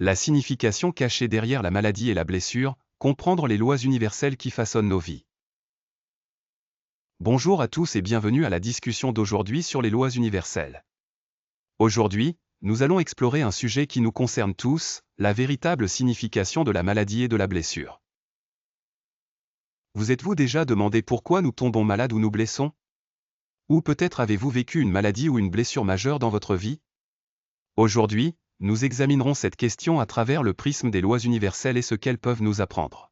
La signification cachée derrière la maladie et la blessure, comprendre les lois universelles qui façonnent nos vies. Bonjour à tous et bienvenue à la discussion d'aujourd'hui sur les lois universelles. Aujourd'hui, nous allons explorer un sujet qui nous concerne tous, la véritable signification de la maladie et de la blessure. Vous êtes-vous déjà demandé pourquoi nous tombons malades ou nous blessons? Ou peut-être avez-vous vécu une maladie ou une blessure majeure dans votre vie? Aujourd'hui, nous examinerons cette question à travers le prisme des lois universelles et ce qu'elles peuvent nous apprendre.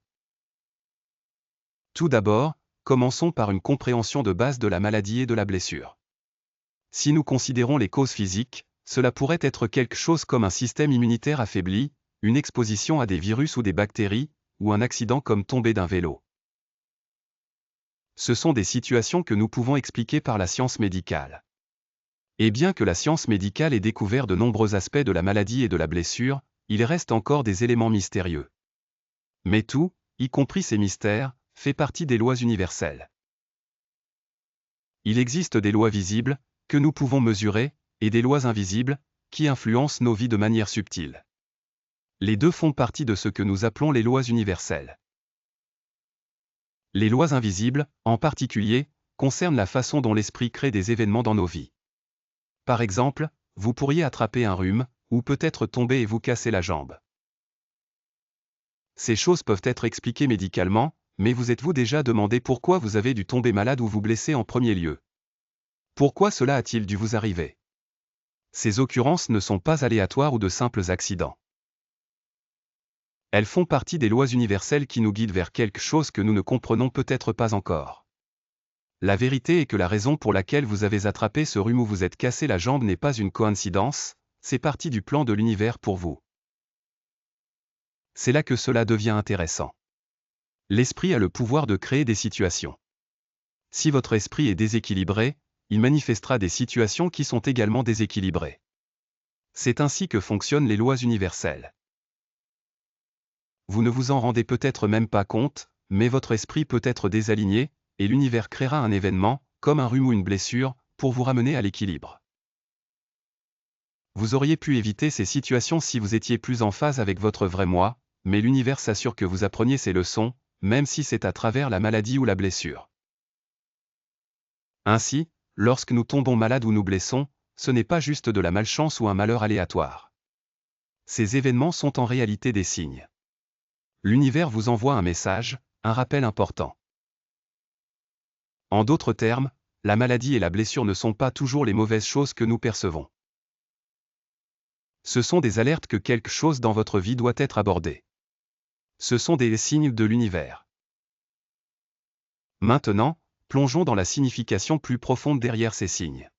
Tout d'abord, commençons par une compréhension de base de la maladie et de la blessure. Si nous considérons les causes physiques, cela pourrait être quelque chose comme un système immunitaire affaibli, une exposition à des virus ou des bactéries, ou un accident comme tomber d'un vélo. Ce sont des situations que nous pouvons expliquer par la science médicale. Et bien que la science médicale ait découvert de nombreux aspects de la maladie et de la blessure, il reste encore des éléments mystérieux. Mais tout, y compris ces mystères, fait partie des lois universelles. Il existe des lois visibles, que nous pouvons mesurer, et des lois invisibles, qui influencent nos vies de manière subtile. Les deux font partie de ce que nous appelons les lois universelles. Les lois invisibles, en particulier, concernent la façon dont l'esprit crée des événements dans nos vies. Par exemple, vous pourriez attraper un rhume, ou peut-être tomber et vous casser la jambe. Ces choses peuvent être expliquées médicalement, mais vous êtes-vous déjà demandé pourquoi vous avez dû tomber malade ou vous blesser en premier lieu? Pourquoi cela a-t-il dû vous arriver? Ces occurrences ne sont pas aléatoires ou de simples accidents. Elles font partie des lois universelles qui nous guident vers quelque chose que nous ne comprenons peut-être pas encore. La vérité est que la raison pour laquelle vous avez attrapé ce rhume ou vous êtes cassé la jambe n'est pas une coïncidence, c'est partie du plan de l'univers pour vous. C'est là que cela devient intéressant. L'esprit a le pouvoir de créer des situations. Si votre esprit est déséquilibré, il manifestera des situations qui sont également déséquilibrées. C'est ainsi que fonctionnent les lois universelles. Vous ne vous en rendez peut-être même pas compte, mais votre esprit peut être désaligné, et l'univers créera un événement, comme un rhume ou une blessure, pour vous ramener à l'équilibre. Vous auriez pu éviter ces situations si vous étiez plus en phase avec votre vrai moi, mais l'univers s'assure que vous appreniez ces leçons, même si c'est à travers la maladie ou la blessure. Ainsi, lorsque nous tombons malades ou nous blessons, ce n'est pas juste de la malchance ou un malheur aléatoire. Ces événements sont en réalité des signes. L'univers vous envoie un message, un rappel important. En d'autres termes, la maladie et la blessure ne sont pas toujours les mauvaises choses que nous percevons. Ce sont des alertes que quelque chose dans votre vie doit être abordé. Ce sont des signes de l'univers. Maintenant, plongeons dans la signification plus profonde derrière ces signes.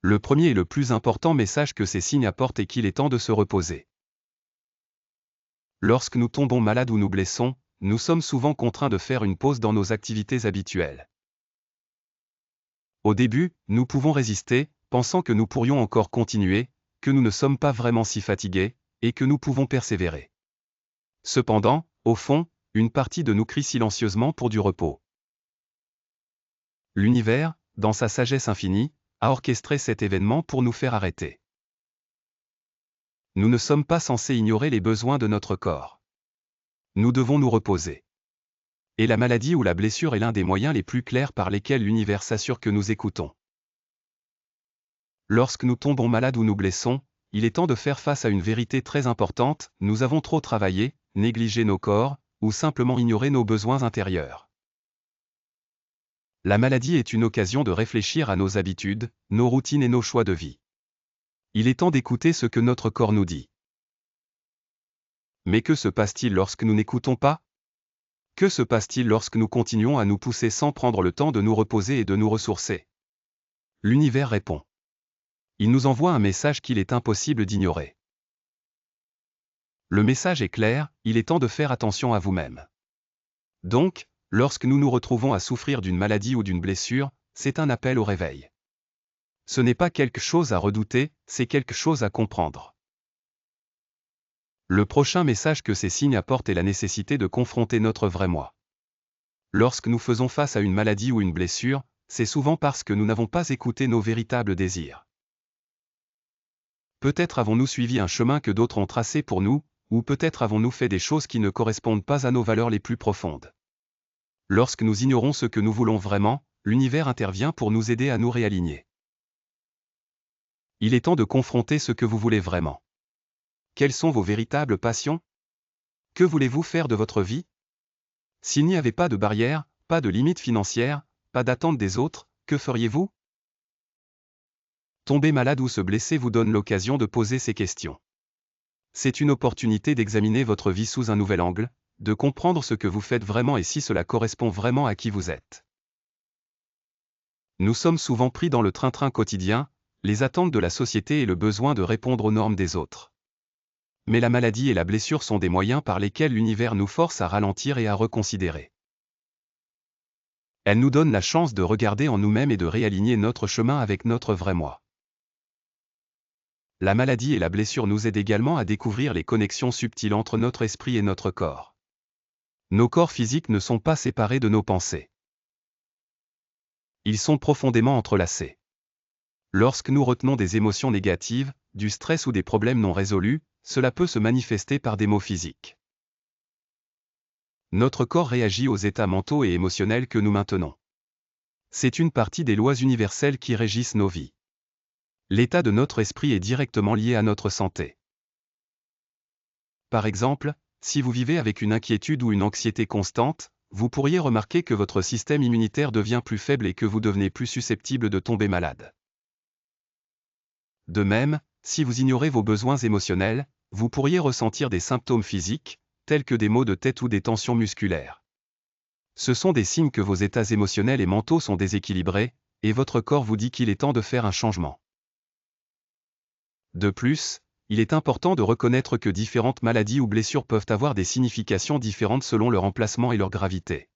Le premier et le plus important message que ces signes apportent est qu'il est temps de se reposer. Lorsque nous tombons malades ou nous blessons, nous sommes souvent contraints de faire une pause dans nos activités habituelles. Au début, nous pouvons résister, pensant que nous pourrions encore continuer, que nous ne sommes pas vraiment si fatigués, et que nous pouvons persévérer. Cependant, au fond, une partie de nous crie silencieusement pour du repos. L'univers, dans sa sagesse infinie, a orchestré cet événement pour nous faire arrêter. Nous ne sommes pas censés ignorer les besoins de notre corps. Nous devons nous reposer. Et la maladie ou la blessure est l'un des moyens les plus clairs par lesquels l'univers s'assure que nous écoutons. Lorsque nous tombons malades ou nous blessons, il est temps de faire face à une vérité très importante, nous avons trop travaillé, négligé nos corps, ou simplement ignoré nos besoins intérieurs. La maladie est une occasion de réfléchir à nos habitudes, nos routines et nos choix de vie. Il est temps d'écouter ce que notre corps nous dit. Mais que se passe-t-il lorsque nous n'écoutons pas? Que se passe-t-il lorsque nous continuons à nous pousser sans prendre le temps de nous reposer et de nous ressourcer? L'univers répond. Il nous envoie un message qu'il est impossible d'ignorer. Le message est clair, il est temps de faire attention à vous-même. Donc, lorsque nous nous retrouvons à souffrir d'une maladie ou d'une blessure, c'est un appel au réveil. Ce n'est pas quelque chose à redouter, c'est quelque chose à comprendre. Le prochain message que ces signes apportent est la nécessité de confronter notre vrai moi. Lorsque nous faisons face à une maladie ou une blessure, c'est souvent parce que nous n'avons pas écouté nos véritables désirs. Peut-être avons-nous suivi un chemin que d'autres ont tracé pour nous, ou peut-être avons-nous fait des choses qui ne correspondent pas à nos valeurs les plus profondes. Lorsque nous ignorons ce que nous voulons vraiment, l'univers intervient pour nous aider à nous réaligner. Il est temps de confronter ce que vous voulez vraiment. Quelles sont vos véritables passions? Que voulez-vous faire de votre vie? S'il n'y avait pas de barrières, pas de limites financières, pas d'attente des autres, que feriez-vous? Tomber malade ou se blesser vous donne l'occasion de poser ces questions. C'est une opportunité d'examiner votre vie sous un nouvel angle, de comprendre ce que vous faites vraiment et si cela correspond vraiment à qui vous êtes. Nous sommes souvent pris dans le train-train quotidien, les attentes de la société et le besoin de répondre aux normes des autres. Mais la maladie et la blessure sont des moyens par lesquels l'univers nous force à ralentir et à reconsidérer. Elles nous donnent la chance de regarder en nous-mêmes et de réaligner notre chemin avec notre vrai moi. La maladie et la blessure nous aident également à découvrir les connexions subtiles entre notre esprit et notre corps. Nos corps physiques ne sont pas séparés de nos pensées. Ils sont profondément entrelacés. Lorsque nous retenons des émotions négatives, du stress ou des problèmes non résolus, cela peut se manifester par des maux physiques. Notre corps réagit aux états mentaux et émotionnels que nous maintenons. C'est une partie des lois universelles qui régissent nos vies. L'état de notre esprit est directement lié à notre santé. Par exemple, si vous vivez avec une inquiétude ou une anxiété constante, vous pourriez remarquer que votre système immunitaire devient plus faible et que vous devenez plus susceptible de tomber malade. De même, si vous ignorez vos besoins émotionnels, vous pourriez ressentir des symptômes physiques, tels que des maux de tête ou des tensions musculaires. Ce sont des signes que vos états émotionnels et mentaux sont déséquilibrés, et votre corps vous dit qu'il est temps de faire un changement. De plus, il est important de reconnaître que différentes maladies ou blessures peuvent avoir des significations différentes selon leur emplacement et leur gravité.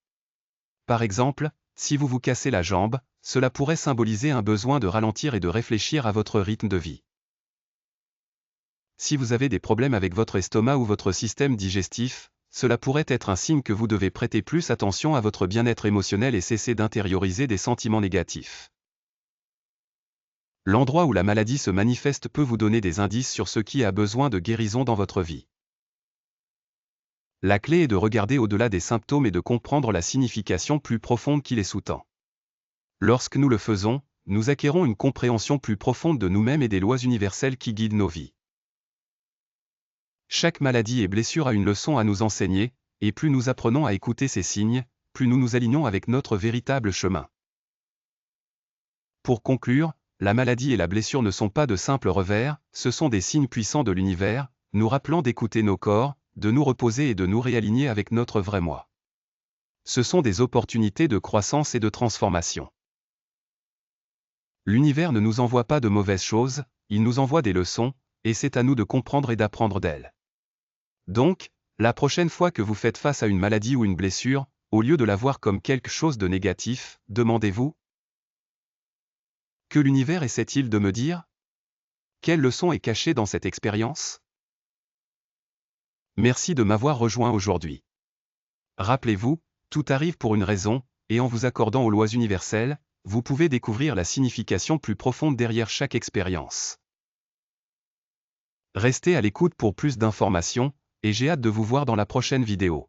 Par exemple, si vous vous cassez la jambe, cela pourrait symboliser un besoin de ralentir et de réfléchir à votre rythme de vie. Si vous avez des problèmes avec votre estomac ou votre système digestif, cela pourrait être un signe que vous devez prêter plus attention à votre bien-être émotionnel et cesser d'intérioriser des sentiments négatifs. L'endroit où la maladie se manifeste peut vous donner des indices sur ce qui a besoin de guérison dans votre vie. La clé est de regarder au-delà des symptômes et de comprendre la signification plus profonde qui les sous-tend. Lorsque nous le faisons, nous acquérons une compréhension plus profonde de nous-mêmes et des lois universelles qui guident nos vies. Chaque maladie et blessure a une leçon à nous enseigner, et plus nous apprenons à écouter ces signes, plus nous nous alignons avec notre véritable chemin. Pour conclure, la maladie et la blessure ne sont pas de simples revers, ce sont des signes puissants de l'univers, nous rappelant d'écouter nos corps, de nous reposer et de nous réaligner avec notre vrai moi. Ce sont des opportunités de croissance et de transformation. L'univers ne nous envoie pas de mauvaises choses, il nous envoie des leçons, et c'est à nous de comprendre et d'apprendre d'elles. Donc, la prochaine fois que vous faites face à une maladie ou une blessure, au lieu de la voir comme quelque chose de négatif, demandez-vous: que l'univers essaie-t-il de me dire? Quelle leçon est cachée dans cette expérience? Merci de m'avoir rejoint aujourd'hui. Rappelez-vous, tout arrive pour une raison, et en vous accordant aux lois universelles, vous pouvez découvrir la signification plus profonde derrière chaque expérience. Restez à l'écoute pour plus d'informations, et j'ai hâte de vous voir dans la prochaine vidéo.